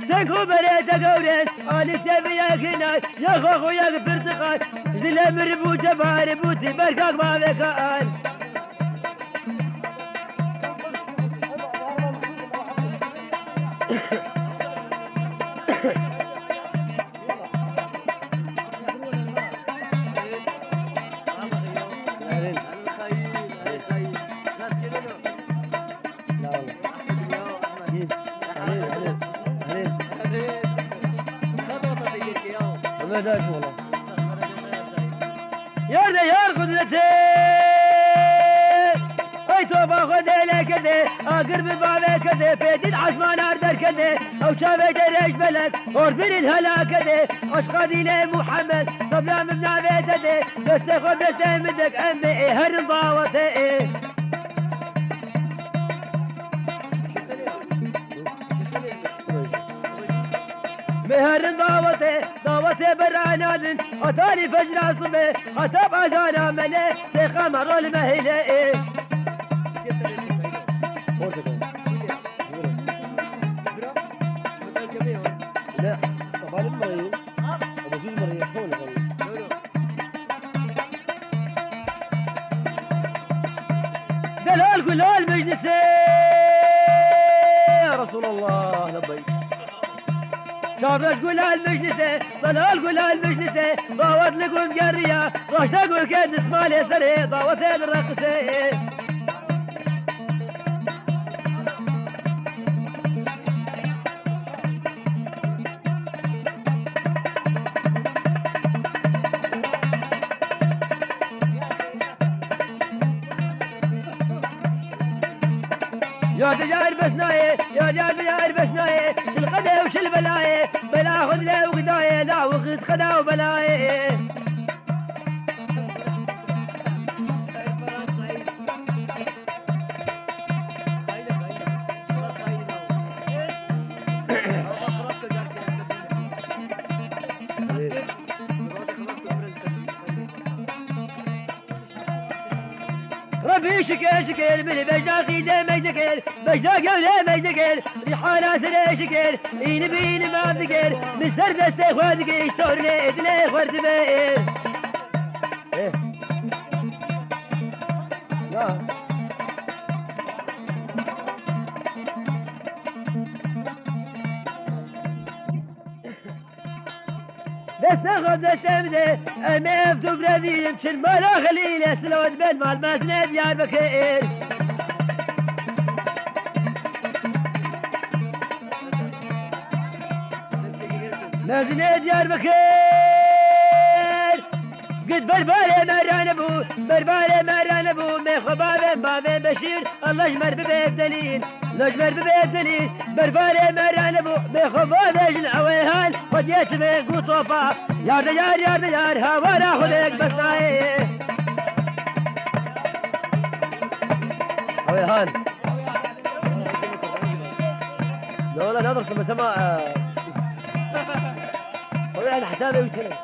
سنكو بريت قورس آلي سبيا كناي يا خوخو يا برتقال زل مربو جبار بوتي بركاك ما بكال يا قدرتي اي توبه خذي لك كذي اقرب بابك كذي فيدي عثمان اردر كذي او شافي دريش بلد اوربين الهلا كذي اشقاديني محمد صبلا من نابي كذي بس خذ بس مدك امي هر ضاوتي مهر ضاوتي برانادن اتاني فجر عصبي اتاب ازانا مني سيخا مرو المهيلي لا طبعا المريض ابو في المريض حول دلال قلال مجلسي يا رسول الله لبيك شابرش قول المجلسة طلال قول المجلسة ضاوت لكم قرية راشد اقول كان اسمالي سري ضاوتين الرقصة يا دجال بسناية يا دجال بسناية شل قدا وشل بلاية بلا خذ له وقداية لا وخذ خدا وبلاية ربي شكل من بجدا قيدة مجدكل بجدا قولة مجدكل ريحانا سنة شكل إين بين ما بذكر من سر دستي خوادك اشتورني ادلي خورد بير لا بس اخذ السمدة امام تبردين مشل مالا خليل سلود بالمال مازنة ديار بكير مازنة ديار بكير قد بربالي مران ابو بربالي مران ابو ميخو بابين بشير الله يجمر ببيت دليل لجمر ببيت دليل بربالي مران ابو ميخو بابين عويهان خد يتمي قطوفا يا ديار هاورا خذك بس نايه عويهان لا نضرس لما سمع عويهان حسابي ويتكلم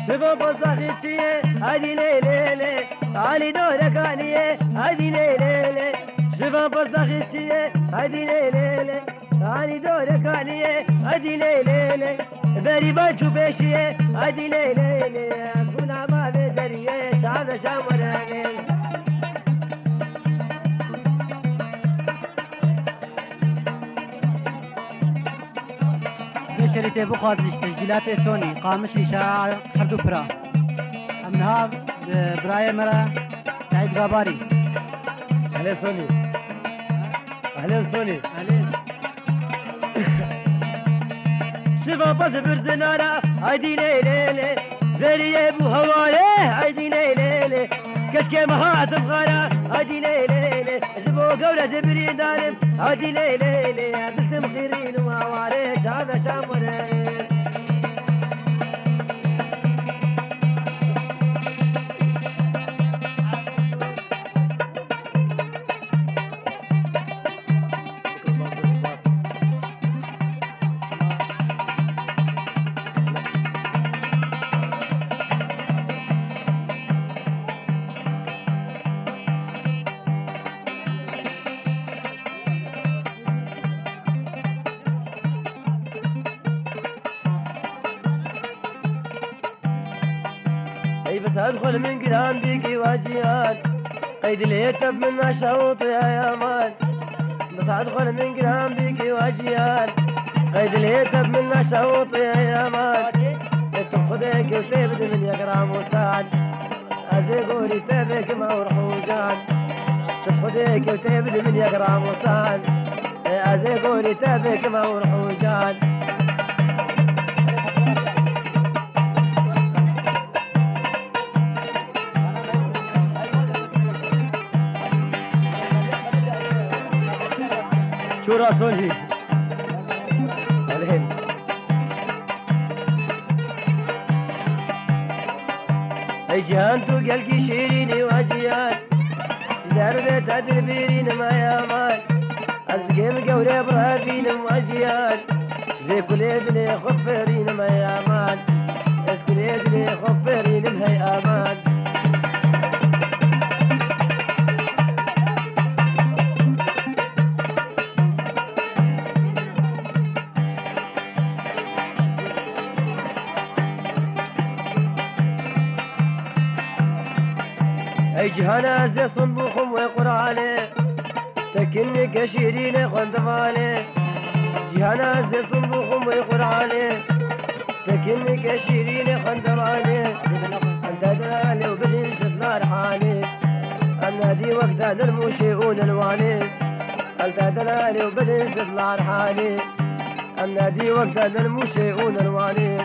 شوفوا بصاحبتي هذه ليلة علي دورك علي هذه ليلة شوفوا بصاحبتي هذه ليلة علي دورك علي هذه ليلة بري بانشو بشي هذه ليلة كنا ما بدري شعب شامراني شريتي بخاز تسجيلات سوني قامش لشاعر حردو برا امنها براي مرا سعيد غاباري. اهلا سوني. اهلا سوني. اهلين. شفا بس برزنارا هايدي ليلي ذريه بو هوايه هايدي ليلي كشكي مهات بغارة هايدي ليلي جبو قولة جبري دارم هايدي ليلي بسم خيرين ومواري شعب شامرين. اي بس ادخل من قدام ديكي واجيان قيد الهتف من الشوط يا مان. بس ادخل من قدام ديكي واجيان قيد الهتف من الشوط يا مان. تاخذك وتبد من يقرا مساعد ازيقولي تبك ما ورحوجان. تاخذك وتبد من يقرا مساعد ازيقولي تبك ما ورحوجان. شو راسولي الحين اي جهان تو قلقي شيريني واجيان زربت تدبيرين ما يامان ازقيم قولي برهدين واجيان زي كل ابني خفرين ما يامان كل ابني خفرين ما يامان. اي جهانا زي صنبوخم وقراني تكني كشيرين خندفاني. جهانا زي صنبوخم وقراني تكني كشيرين خندفاني. انت دلالي وبدين شطنا رحاني النادي وقتا للموشيئون الواني. انت دلالي وبدين شطنا رحاني النادي وقتا للموشيئون الواني.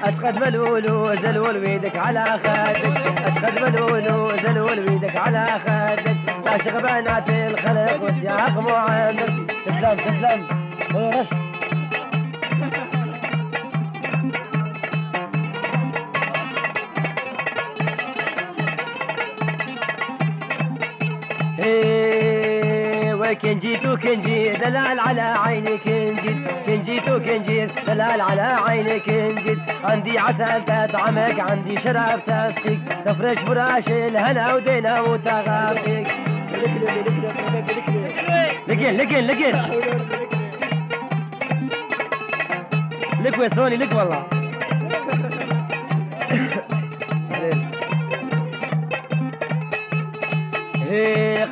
اشخد ملولو زلول ويدك على خدك اشخد ملولو زلول ويدك على خدك عاشق بنات الخلق وسياق معامر. تسلم تسلم رش. كن جيت وكن جيت دلال على عيني كن جيت وكن جيت دلال على عيني كن جيت. عندي عسل تطعمك عندي شراب تسقيك تفرش براش الهنا ودينا وتغافيك. لقين لك ويسوني لك والله.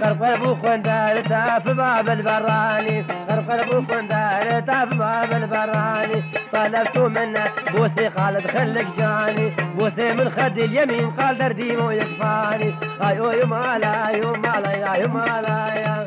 قرقر بو خندار تاف باب البراني قرقر بو خندار تاف باب البراني. طلبت منه بوسي خالد خلك جاني بوسي من خد اليمين قال دردي مو يكفاني. ايو يمالا يمالا يا يمالا يا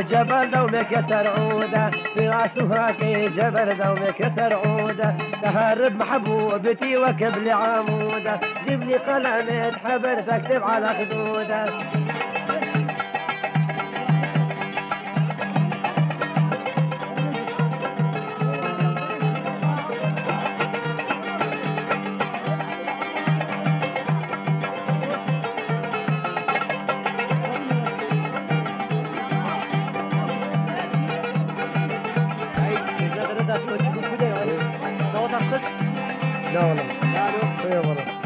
جبل دومك سرعودة في راسها كي جبل دومك سرعودة تهرب محبوبتي وكبلي عمودة جيب لي قلم حبر تكتب على خدودة لا والله لا والله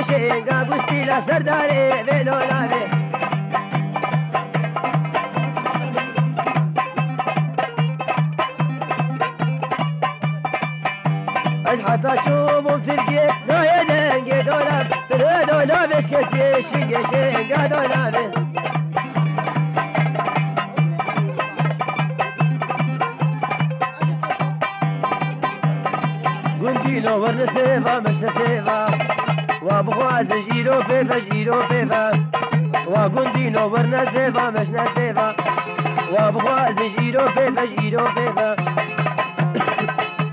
شنگا گوشتی لا سرداره ولو ناوی اج حتا شوم تركي لا يدنگ دولار سر دولا بشكتي شنگا دولار قنديلو ورنسيفا مش نسيفا وابغواز جيرو بيفا جيرو بيفا وقنديلو ورنسيفا مش نسيفا وابغواز جيرو بيفا جيرو بيفا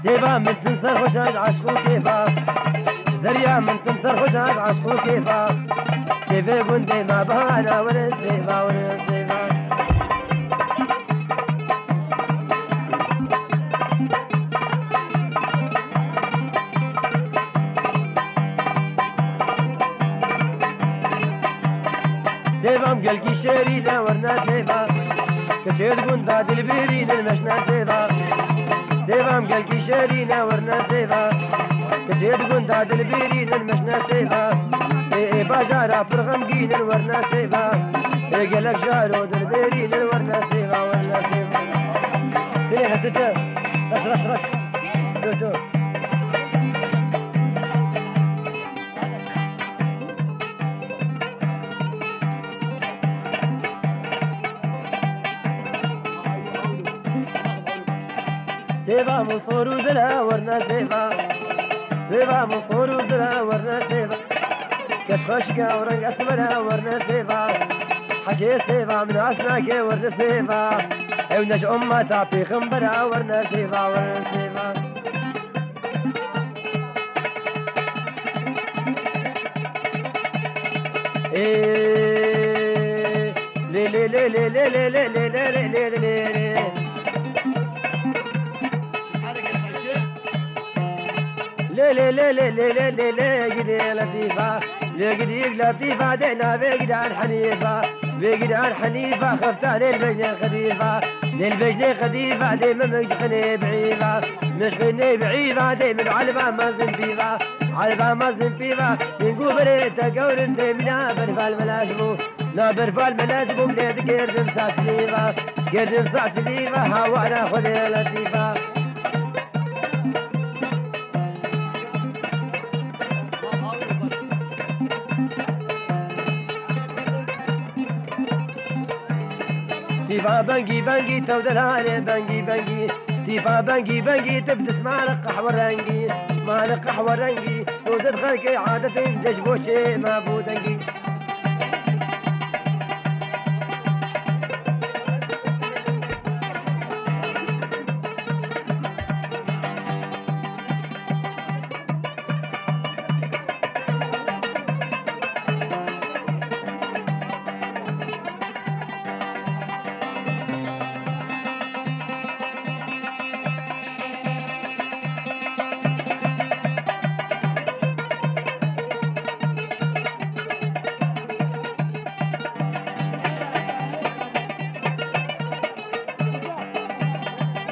سيفا من تنصر خشاج عشقو كيفا زريا من تنصر خشاج عشقو كيفا كيفي قندي ما بهانا ورنسيفا ورنسيفا سيفام قلقي شريدة ورنا سيفا كتير قندا دلبيرين المشنا سيفا سيفام قلقي شريدة ورنا سيفا كتير قندا دلبيرين المشنا سيفا اي باجارة فرغمقين ورنا سيفا اي قلق جارو دلبيرين ورنا سيفا ورنا سيفا سيفا تتا رش رش رش تو سيفا مصور وزلها ورنا سيفا سيفا مصور وزلها ورنا سيفا كشخشكا ورنق اسمرها ورنا سيفا حشي سيفا من عسناك ورنا سيفا ونش امة تعطي خنبرها ورنا سيفا ورنا سيفا إيه لي لي لي لي لي لي لي لي لي لي لي لي لي لي لي لي لي لي لي قدي لطيفة لي قدي لطيفة دعنا بقدان حنيفة بقدان حنيفة خفتان البجنة خديفة للبجنة خديفة ديما مجخني بعيفة مشخني بعيفة ديما علبة ما زنفيفة علبة ما زنفيفة سنقو بريتا قول ديمنا برفال ملازمو لا برفال ملازمو بليد قردن ساسليفة قردن ساسليفة هوانا خدي لطيفة تيفا بنجي بنجي تودلاني بنجي بنجي تيفا بنجي بنجي تبدس مالك قحوة رنجي مالك قحوة رنجي توزد خلقي عادة جشبوشي ما بودنجي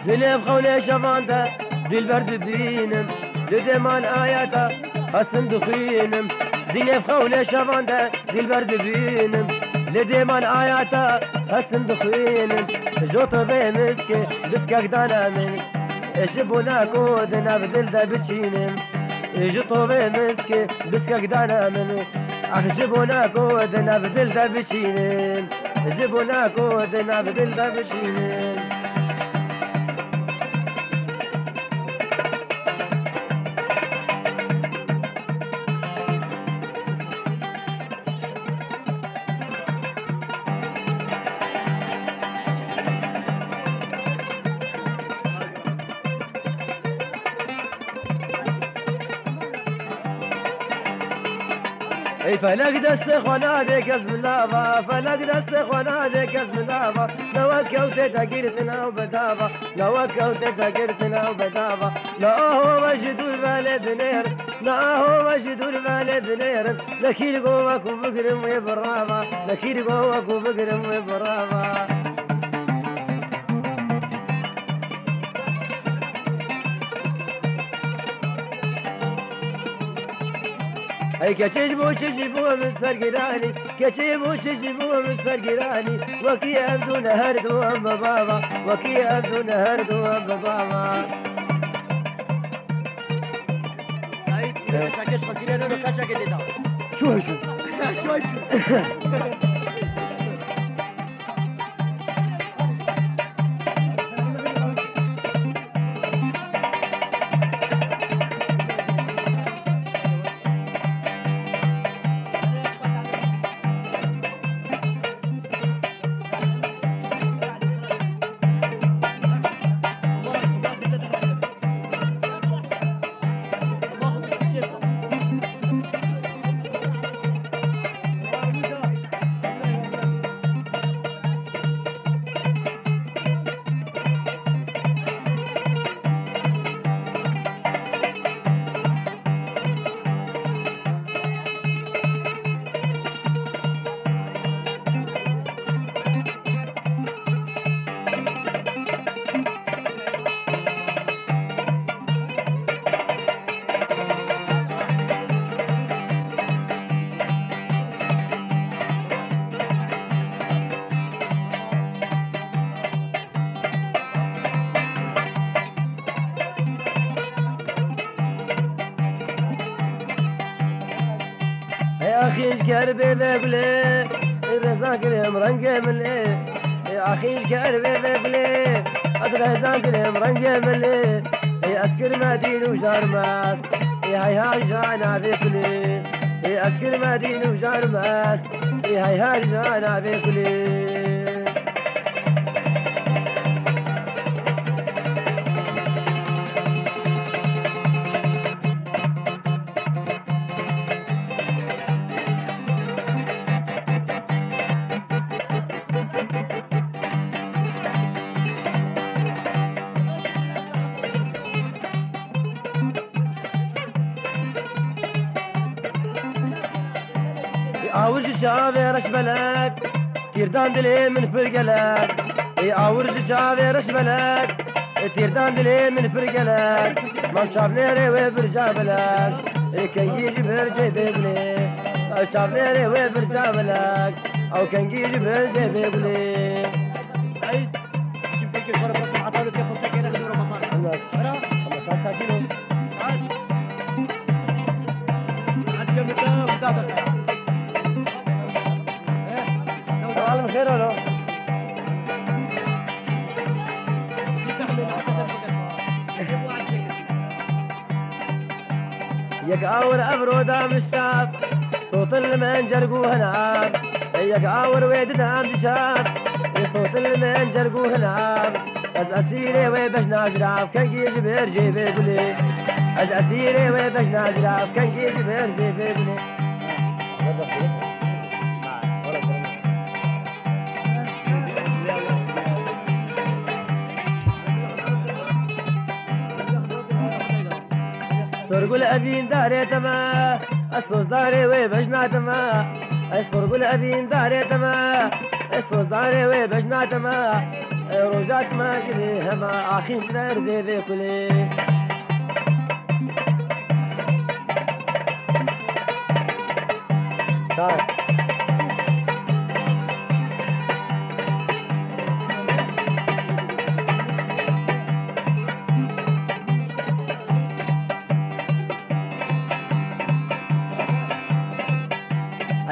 دلي بخولي شفانتا بالبرد بينم لدمان آياتا حسن دخينم دلي بخولي شفانتا بالبرد بينم لدمان آياتا حسن دخينم جوط بمسكي بسكك دانا منك اشبونا كودنا بدل دا بتشينم جوط بمسكي بسكك دانا منك اخجبونا كودنا بدل دا بتشينم جبونا كودنا بدل دا بتشينم اي فلك دست خنادك اسم اللافا فلك دست خنادك اسم اللافا لو كوتت قرتنا وبدافا لو كوتت قرتنا وبدافا لا هو مجد البلد نير لا هو مجد البلد نير لكيل قوك وبقرم وبرافا لكيل قوك وبقرم وبرافا اي كتجبو مستر قراني كتجبو مستر قراني وكي ابدو نهر دوام بابا وكي ابدو نهر دوام بابا شو يا اخي ايش قلبي ببلي الرزاق الامرن قبلي يا اخي ايش قلبي ببلي الرزاق الامرن قبلي يا اسكر مدين وجرماس يا هاي جانا بكلي يا اسكر مدين وجرماس يا هاي جانا بكلي عاورج شافي رش بلد تيردان دلي من فرقلك عاورج شافي رش بلد تيردان دلي من فرقلك ما شاف ليري وبرجع بلك كي يجي برجع ببلي شاف ليري وبرجع بلك او كان يجي برجع ببلي عيد شوف كيف الفرق بس عطاله كيف التكينه في رمضان انا كان ساكنه عاد كم ده خير ولا هيك اور ابرودا مشاب صوت المنجر قوهناب هيك اور ويد دام دشاب صوت المنجر قوهناب از اسيري ويبش نازراف كان جيج بيرجي بيبلي از اسيري ويبش نازراف كان جيج بيرجي بيبلي سرقل أبين داري تما أسوس داري ويبجنا تما سرقل أبين داري تما أسوس داري ويبجنا تما روجات ما كلي هما آخين شنر دي ذي كلي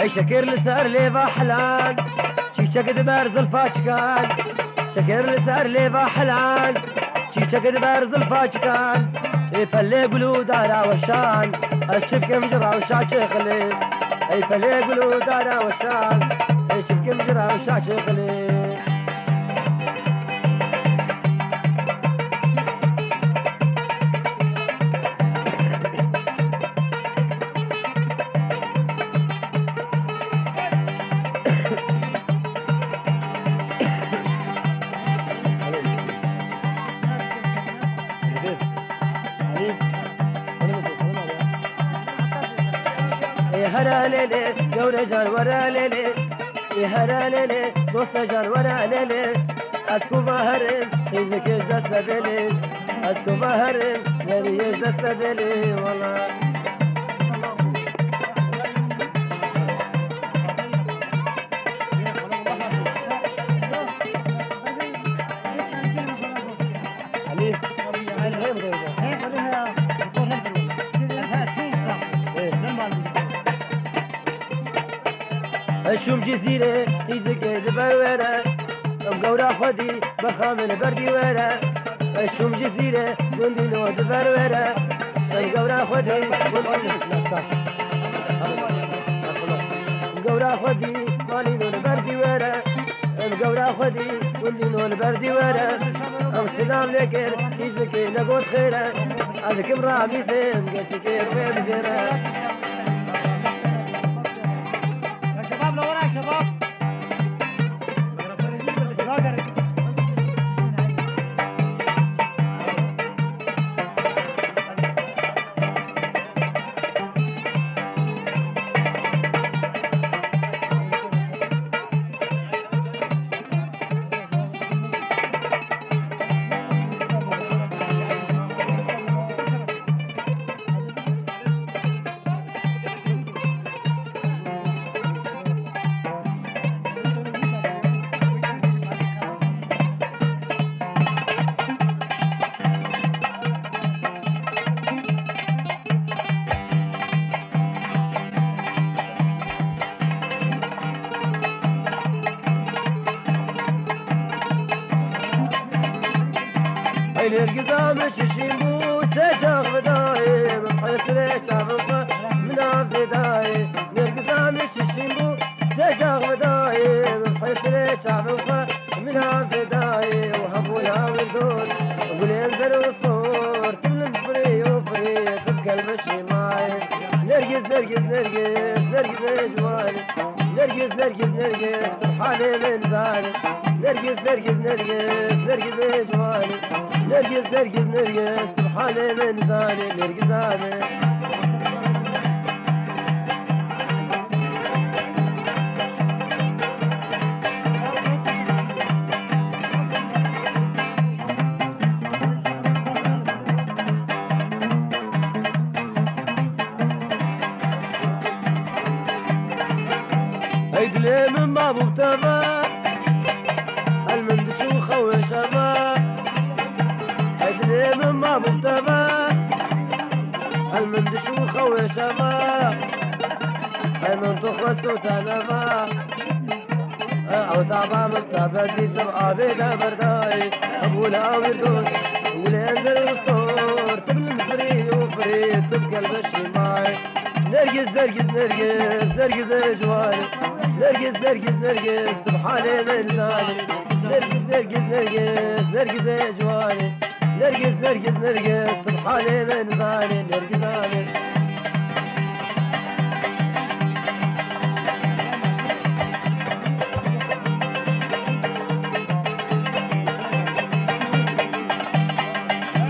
اي شكر لسار لي بحلان شي شكد بارز الفاتشكان شكر لسار لي بحلان شي شكد بارز الفاتشكان فلي قلو دارا وشان الشبك مجرى وشاش خلي اي فلي قلو دارا وشان الشبك مجرى وشاش خلي هرا ليلي يورا جان ورا ليلي هرا ليلي دوست جان ورا ليلي اسكو بهرم هيك دست دلي اسكو بهرم نبي دست دلي والله الشوم جزيرة يزك دبرورة مقورة خدي بخامن بردي ورا الشوم جزيرة جندي نو دبرورة مقورة خدي مقورة خدي مالي نو بردي ورا مقورة خدي جندي نو بردي ورا ام سلام لكر يزك نقول خيرة هذاك مرامي سيم قشك في بزيرة القزام ششيمو سشاغ بداي بحسرة شعبك من عبداي القزام ششيمو سشاغ بداي بحسرة شعبك من عبداي وحبوها والدول وقول ينزل الصور كل الفري وفري تبقى المشي معي نرقص نرقص نرقص نرقص جوالي نرقص نرقص نرقص فرحاني من زاني نرقص نرقص نرقص نرقص جوالي نرقص نرقص نرقص فرحاني من زاني نرقص زاني هيدلي من بابو بتبا المندشو خوي شبا هيدلي من بابو بتبا المندشو خوي شبا هاي من تخرجتو تنبا او تعبا مكتبا دي تبقى بيدا برداي اقول اوي دوس اقول انزل الصور تبل الفريق عفريت بقلب الشمال نرقص نرقص نرقص نرقص اجواني نرقص نرقص نرقص سبحاني من ذلك نرقص نرقص نرقص نرقص اجواني نرقص نرقص نرقص سبحاني من ذلك نرقص